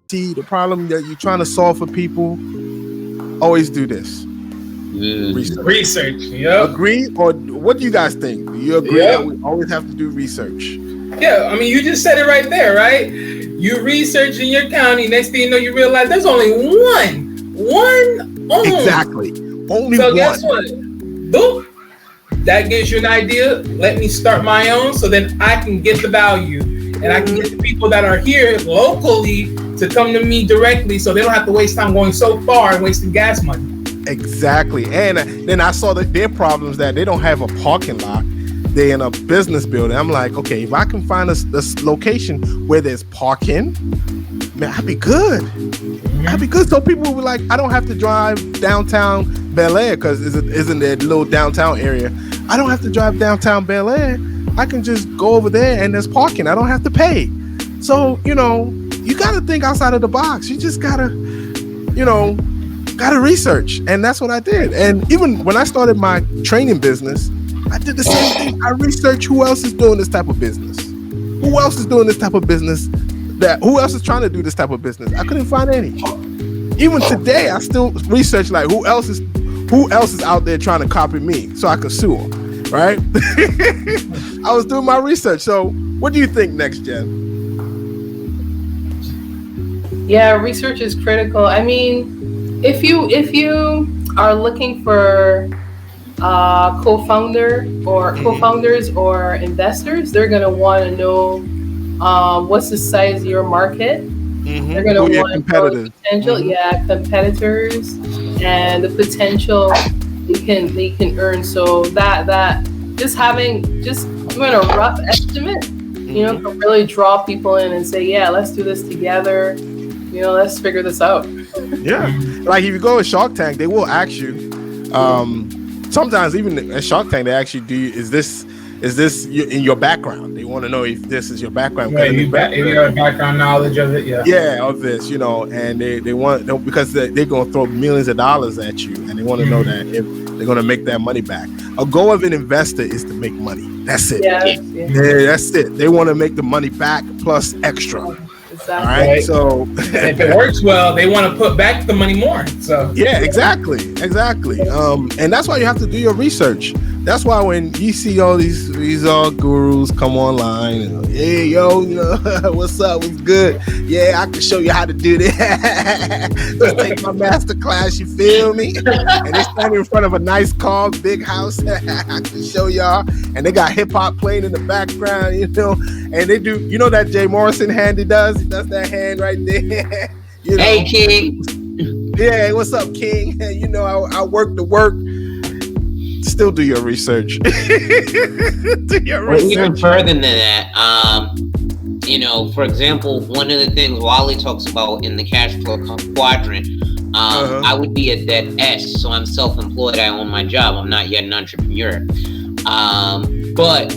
the problem that you're trying to solve for people, always do this. Research. Yep. Agree, or what do you guys think? Do you agree that we always have to do research? Yeah, I mean, you just said it right there, right? You research in your county. Next thing you know, you realize there's only one owned. Exactly. Only so one. Guess what? Boop. That gives you an idea. Let me start my own, so then I can get the value, and I can get the people that are here locally to come to me directly, so they don't have to waste time going so far and wasting gas money. Exactly. And then I saw that their problems that they don't have a parking lot. They're in a business building. I'm like, okay, if I can find a location where there's parking, man, I'd be good. I'd be good. So people will be like, I don't have to drive downtown Bel Air because isn't there a little downtown area. I don't have to drive downtown Bel Air. I can just go over there and there's parking. I don't have to pay. So, you got to think outside of the box. You just got to, research. And that's what I did. And even when I started my training business, I did the same thing. I researched who else is doing this type of business. Who else is doing this type of business? Who else is trying to do this type of business? I couldn't find any. Even today, I still research like who else is out there trying to copy me so I can sue them, right? I was doing my research. So what do you think next, Jen? Yeah, research is critical. I mean, if you are looking for co-founders or investors, they're going to want to know what's the size of your market. They're going to want to know the potential, competitors, and the potential they can earn. So that just doing a rough estimate, can really draw people in and say, yeah, let's do this together. Let's figure this out. Yeah, like if you go to Shark Tank, they will ask you. Sometimes even at Shark Tank, they actually do. Is this in your background? They want to know if this is your background. Yeah, you have background knowledge of it. Yeah, of this, and they want because they're gonna throw millions of dollars at you, and they want to know that if they're gonna make that money back. A goal of an investor is to make money. That's it. Yeah, that's it. They want to make the money back plus extra. Exactly. All right. So if it works well, they want to put back the money more. So yeah, exactly. And that's why you have to do your research. That's why when you see all these gurus come online, and, hey yo, what's up? What's good? Yeah, I can show you how to do this. Just take my master class. You feel me? And they stand in front of a nice car, big house. I can show y'all. And they got hip hop playing in the background, And they do, that Jay Morrison hand he does. He does that hand right there. Hey, King. Yeah, what's up, King? I work the work. Still do your research. Even further than that, for example, one of the things Wally talks about in the cash flow quadrant, I would be at that S, so I'm self-employed. I own my job. I'm not yet an entrepreneur. But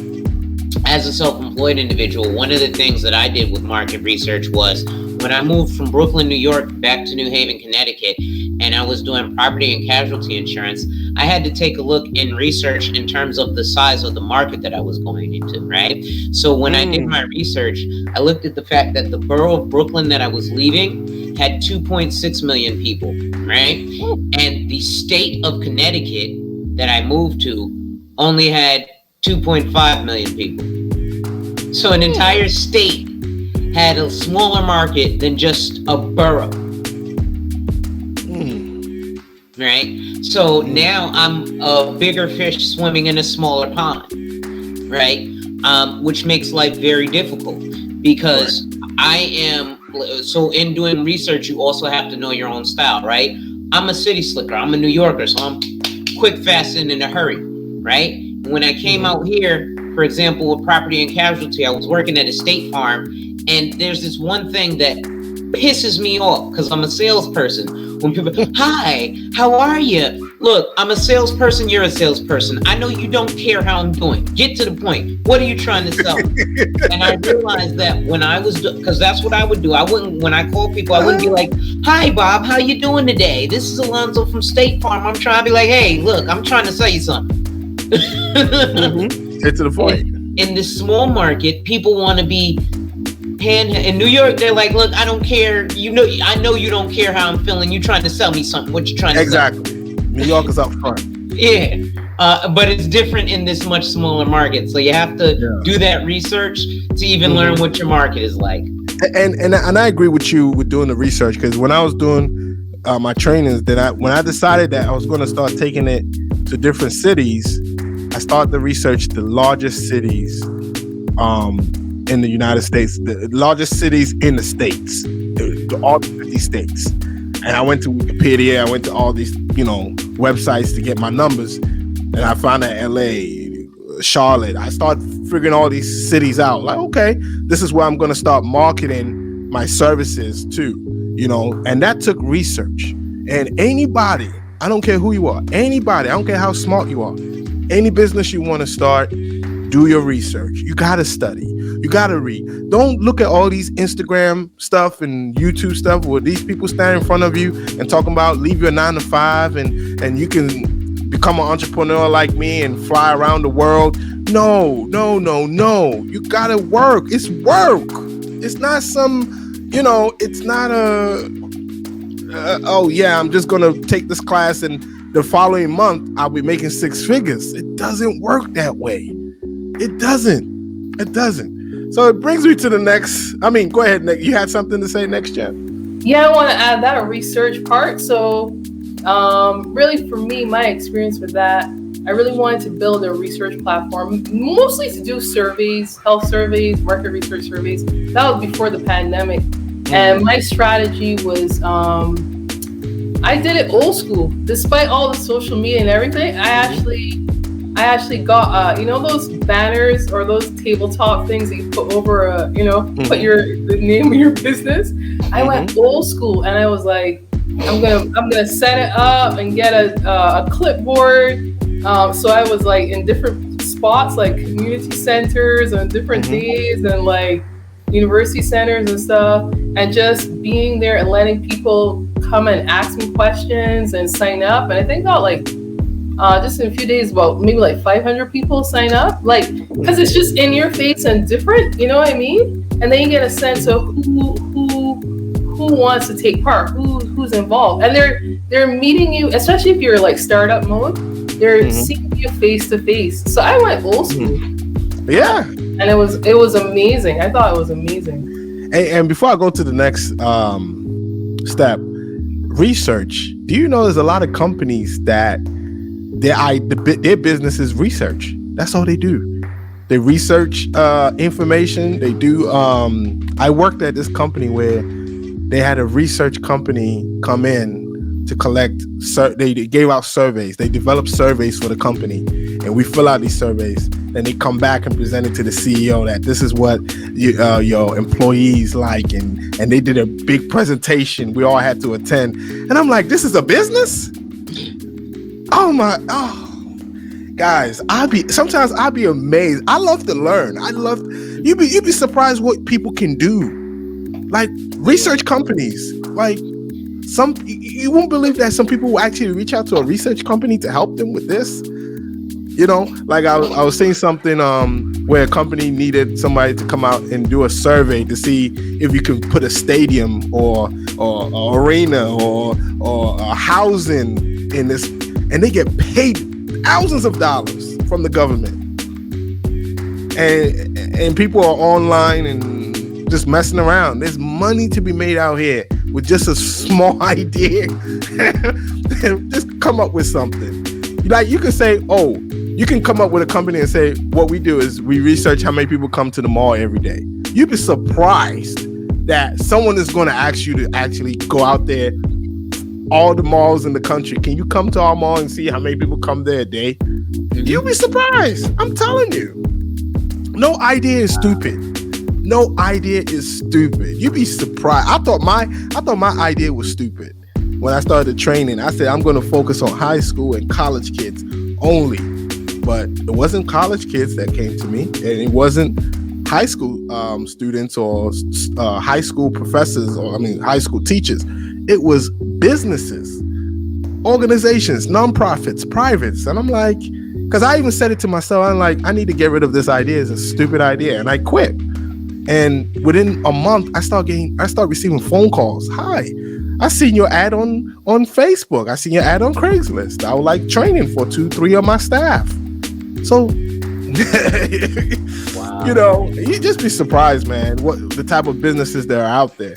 as a self-employed individual, one of the things that I did with market research was when I moved from Brooklyn, New York, back to New Haven, Connecticut, and I was doing property and casualty insurance, I had to take a look in research in terms of the size of the market that I was going into, right? So when I did my research, I looked at the fact that the borough of Brooklyn that I was leaving had 2.6 million people, right? And the state of Connecticut that I moved to only had 2.5 million people. So an entire state had a smaller market than just a borough. Right? So now I'm a bigger fish swimming in a smaller pond, right? Which makes life very difficult because so in doing research, you also have to know your own style, right? I'm a city slicker. I'm a New Yorker, so I'm quick, fast, and in a hurry, right? When I came out here, for example, with property and casualty, I was working at a state farm, and there's this one thing that pisses me off because I'm a salesperson. When people, hi, how are you? Look, I'm a salesperson. You're a salesperson. I know you don't care how I'm doing. Get to the point. What are you trying to sell? And I realized that when I was, because that's what I would do. When I call people, I wouldn't be like, hi, Bob, how you doing today? This is Alonzo from State Farm. I'm trying to be like, hey, look, I'm trying to sell you something. Get to the point. In this small market, people want to be In New York, they're like, look, I don't care. I know you don't care how I'm feeling. You trying to sell me something. What you trying to sell me? Exactly. New York is up front. Yeah. But it's different in this much smaller market. So you have to do that research to even learn what your market is like. And I agree with you with doing the research, because when I was doing my trainings, when I decided that I was going to start taking it to different cities, I started to research the largest cities in the United States, the largest cities in the states, all 50 states. And I went to Wikipedia, I went to all these, websites to get my numbers, and I found that LA, Charlotte. I started figuring all these cities out. Like, okay, this is where I'm going to start marketing my services to, and that took research. And anybody, I don't care who you are, anybody, I don't care how smart you are, any business you want to start, do your research. You got to study. You got to read. Don't look at all these Instagram stuff and YouTube stuff where these people stand in front of you and talking about leave your 9 to 5 and you can become an entrepreneur like me and fly around the world. No. You got to work. It's work. It's not some, it's not I'm just going to take this class and the following month I'll be making 6 figures. It doesn't work that way. It doesn't. So it brings me to the next. Go ahead, Nick. You had something to say next, Jen? Yeah, I want to add that a research part. So really for me, my experience with that, I really wanted to build a research platform, mostly to do surveys, health surveys, market research surveys. That was before the pandemic. And my strategy was, I did it old school. Despite all the social media and everything, I actually got, those banners or those tabletop things that you put over, put the name of your business. I went old school, and I was like, I'm gonna set it up and get a clipboard. So I was like in different spots, like community centers on different days, and like university centers and stuff, and just being there and letting people come and ask me questions and sign up. And I think got like just in a few days, about maybe like 500 people sign up, like, because it's just in your face and different, you know what I mean? And then you get a sense of who wants to take part, who's involved, and they're meeting you, especially if you're like startup mode. They're seeing you face to face. So I went old school. Yeah, and it was amazing. I thought it was amazing. And before I go to the next step, research. Do you know there's a lot of companies that their business is research? That's all they do. They research information. They do. I worked at this company where they had a research company come in to collect. They gave out surveys. They developed surveys for the company, and we fill out these surveys. Then they come back and present it to the CEO that this is what your employees like, and they did a big presentation. We all had to attend, and I'm like, this is a business. Guys, sometimes I'll be amazed. I love to learn. You'd be surprised what people can do. Like research companies, like you won't believe that some people will actually reach out to a research company to help them with this. Like I was saying something where a company needed somebody to come out and do a survey to see if you can put a stadium or arena or a housing in this, and they get paid thousands of dollars from the government, and people are online and just messing around. There's money to be made out here with just a small idea. Just come up with something. Like you can say, you can come up with a company and say, what we do is we research how many people come to the mall every day. You'd be surprised that someone is going to ask you to actually go out there, all the malls in the country. Can you come to our mall and see how many people come there a day? You'll be surprised. I'm telling you. No idea is stupid. No idea is stupid. You'd be surprised. I thought my idea was stupid when I started training. I said I'm going to focus on high school and college kids only. But it wasn't college kids that came to me, and it wasn't high school students or high school professors high school teachers. It was businesses, organizations, nonprofits, privates. And I'm like, because I even said it to myself, I'm like, I need to get rid of this idea. It's a stupid idea. And I quit. And within a month, I start receiving phone calls. Hi, I seen your ad on Facebook. I seen your ad on Craigslist. I would like training for 2-3 of my staff. So, wow. You know, you just be surprised, man, what the type of businesses that are out there.